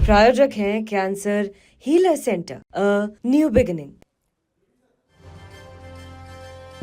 प्रायोजक हैं cancer healer centre, a new beginning.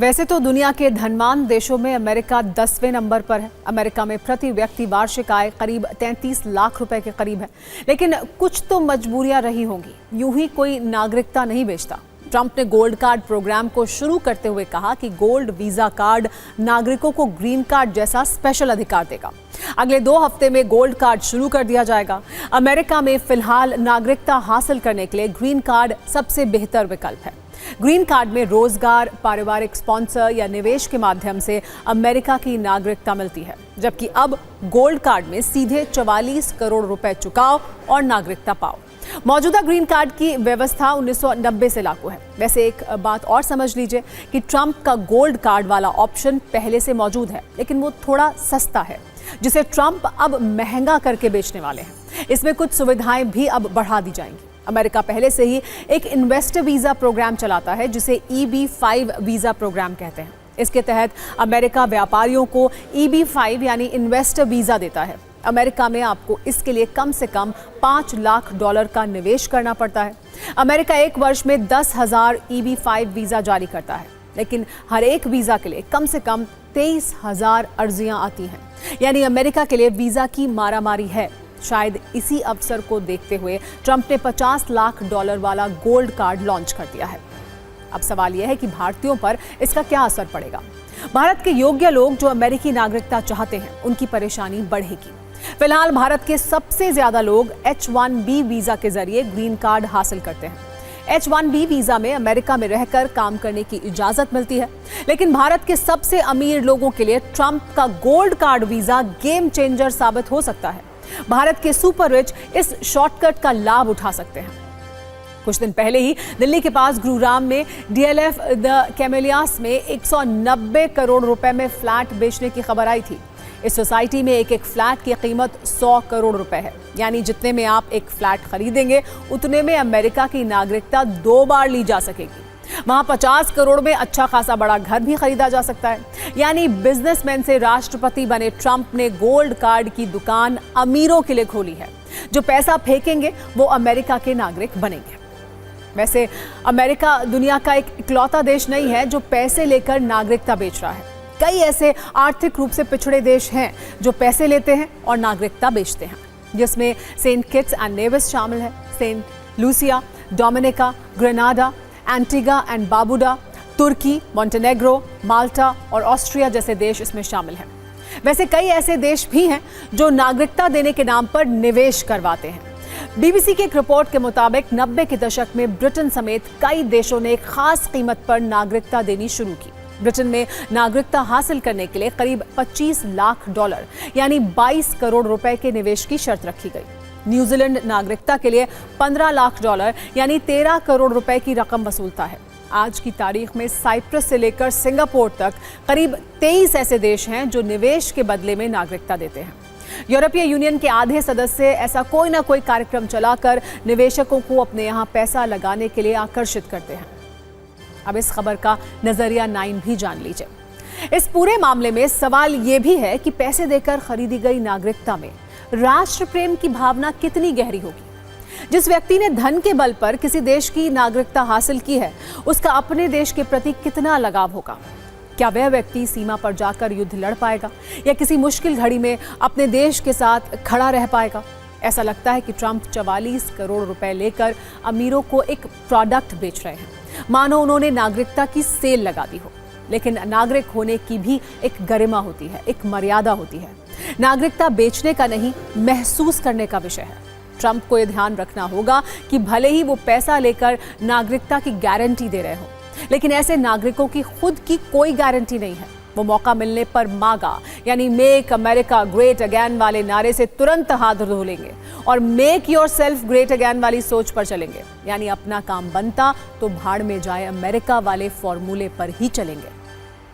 वैसे तो दुनिया के धनवान देशों में अमेरिका 10वें नंबर पर है। अमेरिका में प्रति व्यक्ति वार्षिक आय करीब 33 लाख रुपए के करीब है। लेकिन कुछ तो मजबूरियां रही होंगी, यूं ही कोई नागरिकता नहीं बेचता। ट्रंप ने गोल्ड कार्ड प्रोग्राम को शुरू करते हुए कहा कि गोल्ड वीजा कार्ड नागरिकों को ग्रीन कार्ड जैसा स्पेशल अधिकार देगा। अगले 2 हफ्ते में गोल्ड कार्ड शुरू कर दिया जाएगा। अमेरिका में फिलहाल नागरिकता हासिल करने के लिए ग्रीन कार्ड सबसे बेहतर विकल्प है। ग्रीन कार्ड में रोजगार, पारिवारिक स्पॉन्सर या निवेश के माध्यम से अमेरिका की नागरिकता मिलती है, जबकि अब गोल्ड कार्ड में सीधे 44 करोड़ रुपए चुकाओ और नागरिकता पाओ। मौजूदा ग्रीन कार्ड की व्यवस्था 1990 से लागू है। वैसे एक बात और समझ लीजिए कि ट्रंप का गोल्ड कार्ड वाला ऑप्शन पहले से मौजूद है, लेकिन वो थोड़ा सस्ता है, जिसे ट्रंप अब महंगा करके बेचने वाले हैं। इसमें कुछ सुविधाएं भी अब बढ़ा दी जाएंगी। अमेरिका पहले से ही एक इन्वेस्टर वीजा प्रोग्राम चलाता है, जिसे EB-5 वीजा प्रोग्राम कहते हैं। इसके तहत अमेरिका व्यापारियों को EB-5 यानी इन्वेस्टर वीजा देता है। अमेरिका में आपको इसके लिए कम से कम $5 लाख का निवेश करना पड़ता है। अमेरिका एक वर्ष में 10,000 EB-5 वीजा जारी करता है, लेकिन हर एक वीजा के लिए कम से कम 23,000 अर्जियां आती हैं। यानी अमेरिका के लिए वीजा की मारामारी है। शायद इसी अवसर को देखते हुए ट्रंप ने $50 लाख वाला गोल्ड कार्ड लॉन्च कर दिया है। अब सवाल यह है कि भारतीयों पर इसका क्या असर पड़ेगा। भारत के योग्य लोग जो अमेरिकी नागरिकता चाहते हैं, उनकी परेशानी बढ़ेगी। फिलहाल भारत के सबसे ज्यादा लोग H-1B वीजा के जरिए ग्रीन कार्ड हासिल करते हैं। H-1B वीजा में अमेरिका में रहकर काम करने की इजाजत मिलती है, लेकिन भारत के सबसे अमीर लोगों के लिए ट्रंप का gold card visa game changer साबित हो सकता है। भारत के सुपर रिच इस शॉर्टकट का लाभ उठा सकते हैं। कुछ दिन पहले ही दिल्ली के पास गुरुग्राम में DLF द कैमेलियास में 190 करोड़ रुपए में फ्लैट बेचने की खबर आई थी। इस सोसाइटी में एक फ्लैट की कीमत 100 करोड़ रुपए है। यानी जितने में आप एक फ्लैट खरीदेंगे, उतने में अमेरिका की नागरिकता 2 बार ली जा सकेगी। वहां 50 करोड़ में अच्छा खासा बड़ा घर भी खरीदा जा सकता है। यानी बिजनेसमैन से राष्ट्रपति बने ट्रंप ने गोल्ड कार्ड की दुकान अमीरों के लिए खोली है। जो पैसा फेंकेंगे वो अमेरिका के नागरिक बनेंगे। वैसे अमेरिका दुनिया का एक इकलौता देश नहीं है जो पैसे लेकर नागरिकता बेच रहा है। कई ऐसे आर्थिक रूप से पिछड़े देश हैं जो पैसे लेते हैं और नागरिकता बेचते हैं, जिसमें सेंट किट्स एंड नेविस शामिल है, Saint Lucia, Dominica, Grenada, Antigua and Barbuda, तुर्की, मोंटेनेग्रो, माल्टा और ऑस्ट्रिया जैसे देश इसमें शामिल हैं। वैसे कई ऐसे देश भी हैं जो नागरिकता देने के नाम पर निवेश करवाते हैं। BBC की एक रिपोर्ट के मुताबिक 90 के दशक में ब्रिटेन समेत कई देशों ने एक खास कीमत पर नागरिकता देनी शुरू की। ब्रिटेन में नागरिकता हासिल करने के लिए करीब $25 लाख यानी 22 करोड़ रुपए के निवेश की शर्त रखी गई। न्यूजीलैंड नागरिकता के लिए $15 लाख यानी 13 करोड़ रुपए की रकम वसूलता है। आज की तारीख में साइप्रस से लेकर सिंगापुर तक करीब 23 ऐसे देश हैं जो निवेश के बदले में नागरिकता देते हैं। यूरोपीय यूनियन के आधे सदस्य ऐसा कोई ना कोई कार्यक्रम चलाकर निवेशकों को अपने यहाँ पैसा लगाने के लिए आकर्षित करते हैं। अब इस खबर का नजरिया 9 भी जान लीजिए। इस पूरे मामले में सवाल यह भी है कि पैसे देकर खरीदी गई नागरिकता में राष्ट्र प्रेम की भावना कितनी गहरी होगी। जिस व्यक्ति ने धन के बल पर किसी देश की नागरिकता हासिल की है, उसका अपने देश के प्रति कितना लगाव होगा। क्या वह व्यक्ति सीमा पर जाकर युद्ध लड़ पाएगा या किसी मुश्किल घड़ी में अपने देश के साथ खड़ा रह पाएगा। ऐसा लगता है कि ट्रंप 44 करोड़ रुपए लेकर अमीरों को एक प्रोडक्ट बेच रहे हैं, मानो उन्होंने नागरिकता की सेल लगा दी हो। लेकिन नागरिक होने की भी एक गरिमा होती है, एक मर्यादा होती है। नागरिकता बेचने का नहीं, महसूस करने का विषय है। ट्रंप को यह ध्यान रखना होगा कि भले ही वो पैसा लेकर नागरिकता की गारंटी दे रहे हो, लेकिन ऐसे नागरिकों की खुद की कोई गारंटी नहीं है। वो मौका मिलने पर मागा यानी मेक अमेरिका ग्रेट अगेन वाले नारे से तुरंत हाथ धो लेंगे और मेक योरसेल्फ ग्रेट अगेन वाली सोच पर चलेंगे। यानी अपना काम बनता तो भाड़ में जाए अमेरिका वाले फॉर्मूले पर ही चलेंगे।